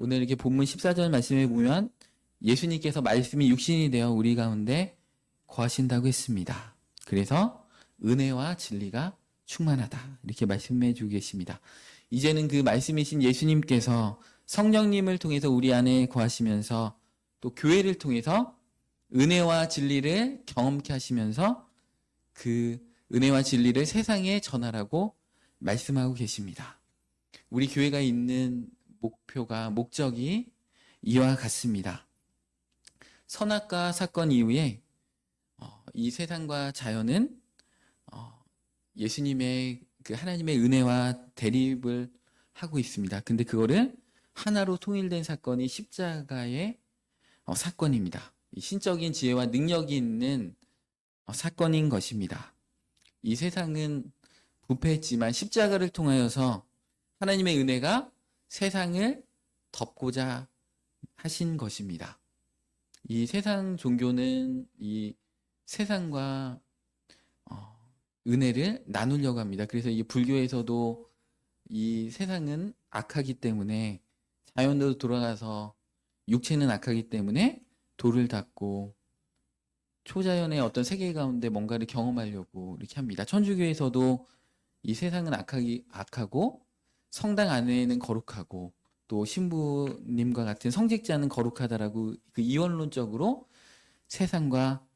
오늘 이렇게 본문 14절 말씀에 보면 예수님께서 말씀이 육신이 되어 우리 가운데 거하신다고 했습니다. 그래서 은혜와 진리가 충만하다. 이렇게 말씀해 주고 계십니다. 이제는 그 말씀이신 예수님께서 성령님을 통해서 우리 안에 거하시면서 또 교회를 통해서 은혜와 진리를 경험케 하시면서 그 은혜와 진리를 세상에 전하라고 말씀하고 계십니다. 우리 교회가 있는 목적이 이와 같습니다. 선악과 사건 이후에 이 세상과 자연은 예수님의 그 하나님의 은혜와 대립을 하고 있습니다. 근데 그거를 하나로 통일된 사건이 십자가의 사건입니다. 신적인 지혜와 능력이 있는 사건인 것입니다. 이 세상은 부패했지만 십자가를 통하여서 하나님의 은혜가 세상을 덮고자 하신 것입니다. 이 세상 종교는 이 세상과 은혜를 나누려고 합니다. 그래서 이 불교에서도 이 세상은 악하기 때문에 자연으로 돌아가서 육체는 악하기 때문에 돌을 닦고 초자연의 어떤 세계 가운데 뭔가를 경험하려고 이렇게 합니다. 천주교에서도 이 세상은 악하고 성당 안에는 거룩하고 또 신부님과 같은 성직자는 거룩하다라고 그 이원론적으로 세상과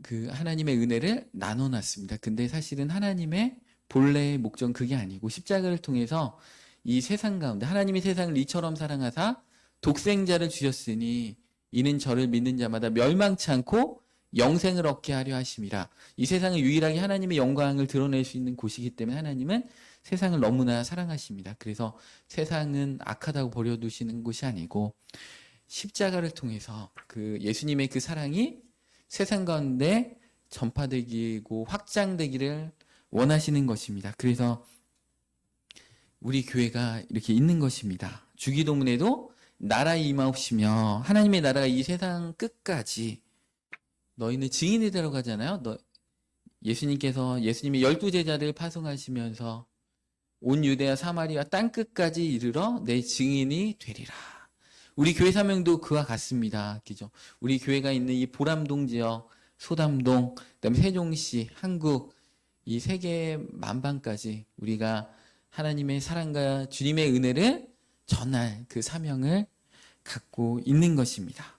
그 하나님의 은혜를 나눠놨습니다. 근데 사실은 하나님의 본래의 목적은 그게 아니고 십자가를 통해서 이 세상 가운데 하나님이 세상을 이처럼 사랑하사 독생자를 주셨으니 이는 저를 믿는 자마다 멸망치 않고 영생을 얻게 하려 하심이라. 이 세상은 유일하게 하나님의 영광을 드러낼 수 있는 곳이기 때문에 하나님은 세상을 너무나 사랑하십니다. 그래서 세상은 악하다고 버려두시는 곳이 아니고 십자가를 통해서 그 예수님의 그 사랑이 세상 가운데 전파되고 확장되기를 원하시는 것입니다. 그래서 우리 교회가 이렇게 있는 것입니다. 주기도문에도 나라 임하옵시며 하나님의 나라가 이 세상 끝까지 너희는 증인이 되라고 하잖아요. 예수님이 12제자를 파송하시면서 온 유대와 사마리아 땅 끝까지 이르러 내 증인이 되리라. 우리 교회 사명도 그와 같습니다. 그죠? 우리 교회가 있는 이 보람동 지역, 소담동, 그다음에 세종시, 한국 이 세계 만방까지 우리가 하나님의 사랑과 주님의 은혜를 전할 그 사명을 갖고 있는 것입니다.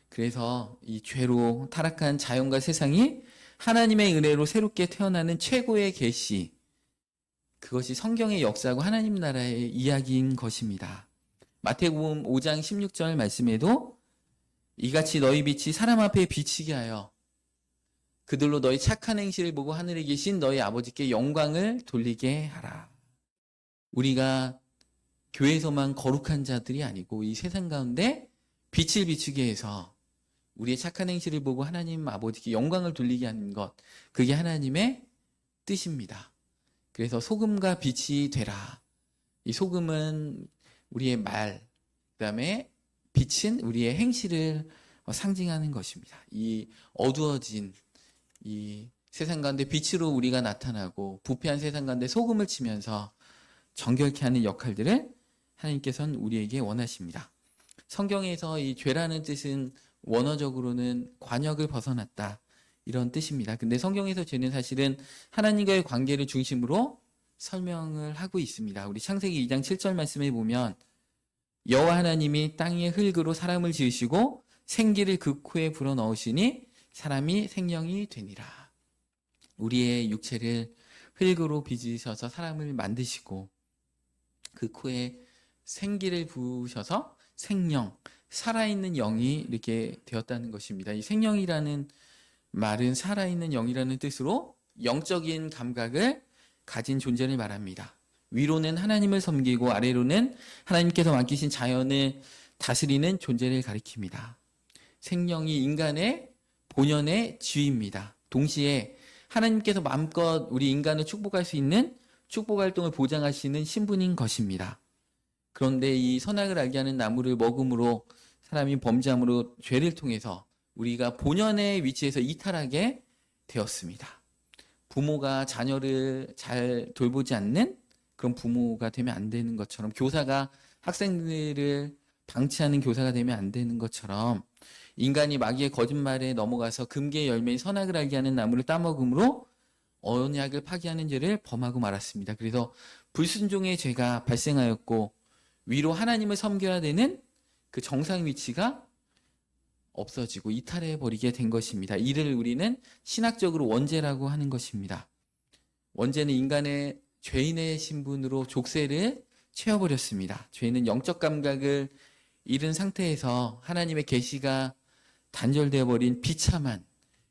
그래서 이 죄로 타락한 자연과 세상이 하나님의 은혜로 새롭게 태어나는 최고의 계시, 그것이 성경의 역사고 하나님 나라의 이야기인 것입니다. 마태복음 5장 16절 말씀에도 이같이 너희 빛이 사람 앞에 비치게 하여 그들로 너희 착한 행실을 보고 하늘에 계신 너희 아버지께 영광을 돌리게 하라. 우리가 교회에서만 거룩한 자들이 아니고 이 세상 가운데 빛을 비추게 해서 우리의 착한 행실을 보고 하나님 아버지께 영광을 돌리게 하는 것, 그게 하나님의 뜻입니다. 그래서 소금과 빛이 되라. 이 소금은 우리의 말, 그다음에 빛은 우리의 행실을 상징하는 것입니다. 이 어두워진 이 세상 가운데 빛으로 우리가 나타나고 부패한 세상 가운데 소금을 치면서 정결케 하는 역할들을 하나님께서는 우리에게 원하십니다. 성경에서 이 죄라는 뜻은 원어적으로는 관역을 벗어났다, 이런 뜻입니다. 근데 성경에서 죄는 사실은 하나님과의 관계를 중심으로 설명을 하고 있습니다. 우리 창세기 2장 7절 말씀에 보면 여호와 하나님이 땅의 흙으로 사람을 지으시고 생기를 그 코에 불어넣으시니 사람이 생명이 되니라. 우리의 육체를 흙으로 빚으셔서 사람을 만드시고 그 코에 생기를 부으셔서 생명, 살아있는 영이 이렇게 되었다는 것입니다. 이 생명이라는 말은 살아있는 영이라는 뜻으로 영적인 감각을 가진 존재를 말합니다. 위로는 하나님을 섬기고 아래로는 하나님께서 맡기신 자연을 다스리는 존재를 가리킵니다. 생명이 인간의 본연의 지위입니다. 동시에 하나님께서 마음껏 우리 인간을 축복할 수 있는 축복 활동을 보장하시는 신분인 것입니다. 그런데 이 선악을 알게 하는 나무를 먹음으로 사람이 범죄함으로 죄를 통해서 우리가 본연의 위치에서 이탈하게 되었습니다. 부모가 자녀를 잘 돌보지 않는 그런 부모가 되면 안 되는 것처럼, 교사가 학생들을 방치하는 교사가 되면 안 되는 것처럼, 인간이 마귀의 거짓말에 넘어가서 금계의 열매인 선악을 알게 하는 나무를 따먹음으로 언약을 파기하는 죄를 범하고 말았습니다. 그래서 불순종의 죄가 발생하였고, 위로 하나님을 섬겨야 되는 그 정상 위치가 없어지고 이탈해 버리게 된 것입니다. 이를 우리는 신학적으로 원죄라고 하는 것입니다. 원죄는 인간의 죄인의 신분으로 족쇄를 채워버렸습니다. 죄는 영적 감각을 잃은 상태에서 하나님의 계시가 단절되어 버린 비참한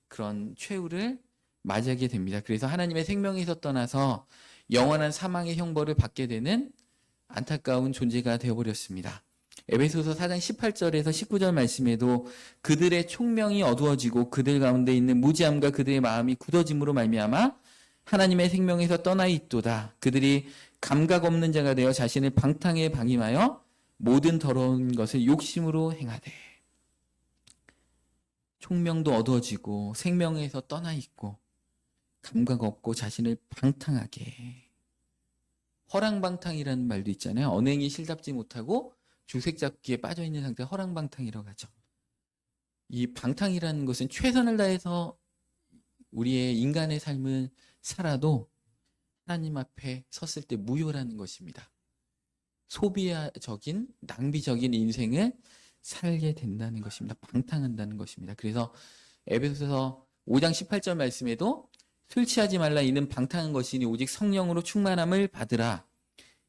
그런 최후를 맞이하게 됩니다. 그래서 하나님의 생명에서 떠나서 영원한 사망의 형벌을 받게 되는 안타까운 존재가 되어버렸습니다. 에베소서 4장 18절에서 19절 말씀에도 그들의 총명이 어두워지고 그들 가운데 있는 무지함과 그들의 마음이 굳어짐으로 말미암아 하나님의 생명에서 떠나 있도다. 그들이 감각 없는 자가 되어 자신을 방탕에 방임하여 모든 더러운 것을 욕심으로 행하되. 총명도 어두워지고 생명에서 떠나 있고 감각 없고 자신을 방탕하게. 허랑방탕이라는 말도 있잖아요. 언행이 실답지 못하고 주색잡기에 빠져있는 상태가 허랑방탕이라고 하죠. 이 방탕이라는 것은 최선을 다해서 우리의 인간의 삶을 살아도 하나님 앞에 섰을 때 무효라는 것입니다. 소비적인, 낭비적인 인생을 살게 된다는 것입니다. 방탕한다는 것입니다. 그래서 에베소서 5장 18절 말씀에도 술 취하지 말라 이는 방탕한 것이니 오직 성령으로 충만함을 받으라.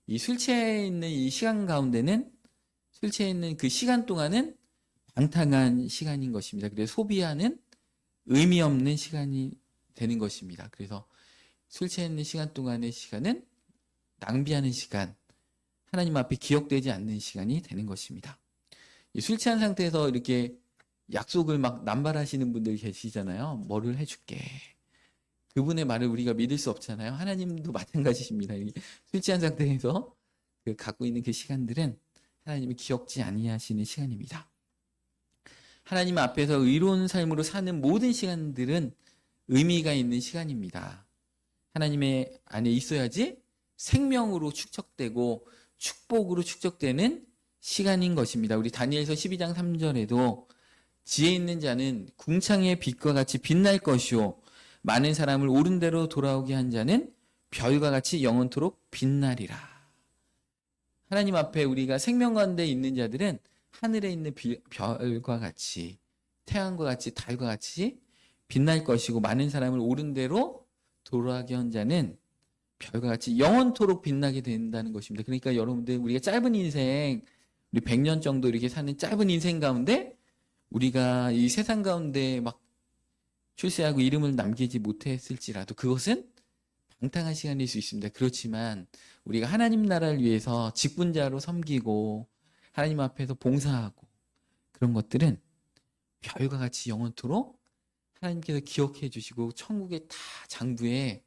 이 술 취해 있는 이 시간 가운데는, 술 취해 있는 그 시간 동안은 방탕한 시간인 것입니다. 그래서 소비하는 의미 없는 시간이 되는 것입니다. 그래서 술 취해 있는 시간 동안의 시간은 낭비하는 시간, 하나님 앞에 기억되지 않는 시간이 되는 것입니다. 술 취한 상태에서 이렇게 약속을 막 남발하시는 분들 계시잖아요. 뭐를 해줄게. 그분의 말을 우리가 믿을 수 없잖아요. 하나님도 마찬가지십니다. 술 취한 상태에서 갖고 있는 그 시간들은 하나님이 기억지 아니하시는 시간입니다. 하나님 앞에서 의로운 삶으로 사는 모든 시간들은 의미가 있는 시간입니다. 하나님의 안에 있어야지 생명으로 축적되고 축복으로 축적되는 시간인 것입니다. 우리 다니엘서 12장 3절에도 지혜 있는 자는 궁창의 빛과 같이 빛날 것이요 많은 사람을 옳은 대로 돌아오게 한 자는 별과 같이 영원토록 빛나리라. 하나님 앞에 우리가 생명 가운데 있는 자들은 하늘에 있는 별과 같이, 태양과 같이, 달과 같이 빛날 것이고 많은 사람을 옳은 대로 돌아오게 한 자는 별과 같이 영원토록 빛나게 된다는 것입니다. 그러니까 여러분들, 우리가 짧은 인생, 우리 100년 정도 이렇게 사는 짧은 인생 가운데 우리가 이 세상 가운데 막 출세하고 이름을 남기지 못했을지라도 그것은 방탕한 시간일 수 있습니다. 그렇지만 우리가 하나님 나라를 위해서 직분자로 섬기고 하나님 앞에서 봉사하고 그런 것들은 별과 같이 영원토록 하나님께서 기억해 주시고 천국의 다 장부에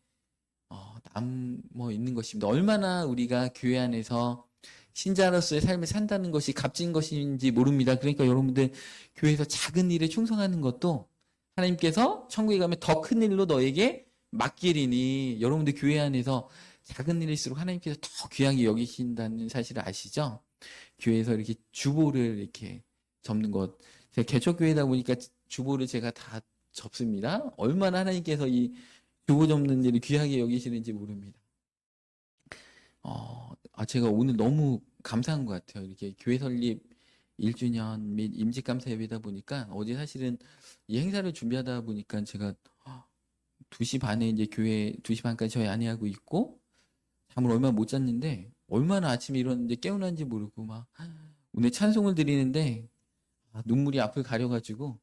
남어 있는 것입니다. 얼마나 우리가 교회 안에서 신자로서의 삶을 산다는 것이 값진 것인지 모릅니다. 그러니까 여러분들 교회에서 작은 일에 충성하는 것도 하나님께서 천국에 가면 더 큰 일로 너에게 맡기리니, 여러분들 교회 안에서 작은 일일수록 하나님께서 더 귀하게 여기신다는 사실을 아시죠? 교회에서 이렇게 주보를 이렇게 접는 것. 제가 개척교회다 보니까 주보를 제가 다 접습니다. 얼마나 하나님께서 이 주보 접는 일을 귀하게 여기시는지 모릅니다. 제가 오늘 너무 감사한 것 같아요. 이렇게 교회 설립 1주년 및 임직감사 예배다 보니까 어제 사실은 이 행사를 준비하다 보니까 제가 2시 반에 이제 교회 2시 반까지 저희 아내하고 있고 잠을 얼마 못 잤는데 얼마나 아침에 일어났는데 깨어난지 모르고 막 오늘 찬송을 드리는데 눈물이 앞을 가려가지고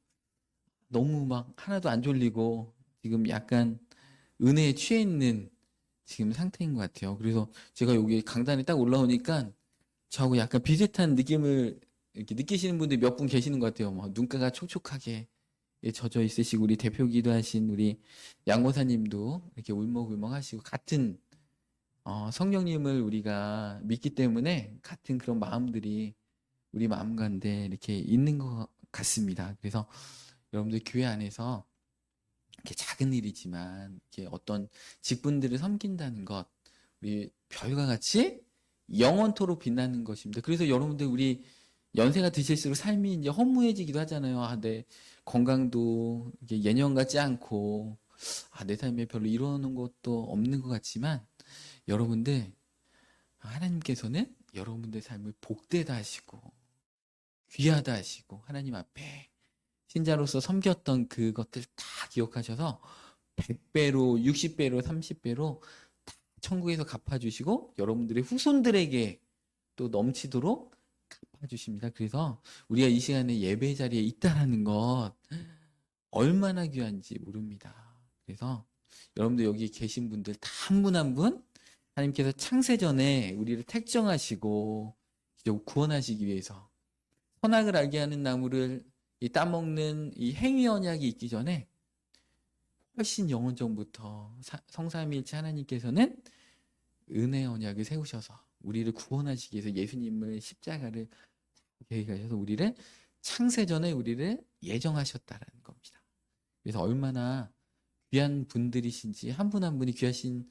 너무 막 하나도 안 졸리고 지금 약간 은혜에 취해 있는 지금 상태인 것 같아요. 그래서 제가 여기 강단에 딱 올라오니까 저하고 약간 비슷한 느낌을 이렇게 느끼시는 분들이 몇 분 계시는 것 같아요. 뭐 눈가가 촉촉하게 젖어 있으시고 우리 대표기도 하신 우리 양모사님도 이렇게 울먹울먹 하시고 같은 성령님을 우리가 믿기 때문에 같은 그런 마음들이 우리 마음 가운데 이렇게 있는 것 같습니다. 그래서 여러분들 교회 안에서 이렇게 작은 일이지만 이렇게 어떤 직분들을 섬긴다는 것, 우리 별과 같이 영원토록 빛나는 것입니다. 그래서 여러분들 우리 연세가 드실수록 삶이 이제 허무해지기도 하잖아요. 아, 내 건강도 이게 예년 같지 않고, 아, 내 삶에 별로 이루는 것도 없는 것 같지만, 여러분들, 하나님께서는 여러분들 삶을 복되다 하시고, 귀하다 하시고, 하나님 앞에 신자로서 섬겼던 그것들 다 기억하셔서, 100배로, 60배로, 30배로 천국에서 갚아주시고, 여러분들의 후손들에게 또 넘치도록 갚아주십니다. 그래서 우리가 이 시간에 예배 자리에 있다라는 것 얼마나 귀한지 모릅니다. 그래서 여러분들 여기 계신 분들 다 한 분 한 분 하나님께서 창세전에 우리를 택정하시고 구원하시기 위해서 선악을 알게 하는 나무를 따먹는 이 행위 언약이 있기 전에 훨씬 영원 전부터 성삼위일체 하나님께서는 은혜 언약을 세우셔서 우리를 구원하시기 위해서 예수님을 십자가를 계획하셔서 우리를 창세전에 우리를 예정하셨다라는 겁니다. 그래서 얼마나 귀한 분들이신지 한 분 한 분이 귀하신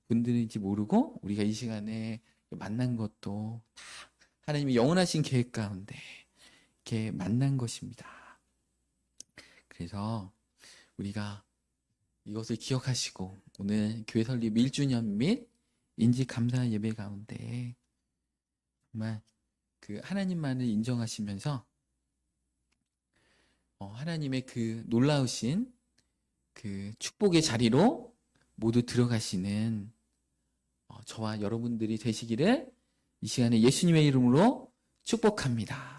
분들인지 모르고 우리가 이 시간에 만난 것도 다 하나님의 영원하신 계획 가운데 이렇게 만난 것입니다. 그래서 우리가 이것을 기억하시고 오늘 교회 설립 1주년 및 인지 감사 예배 가운데 정말 그 하나님만을 인정하시면서 하나님의 그 놀라우신 그 축복의 자리로 모두 들어가시는 저와 여러분들이 되시기를 이 시간에 예수님의 이름으로 축복합니다.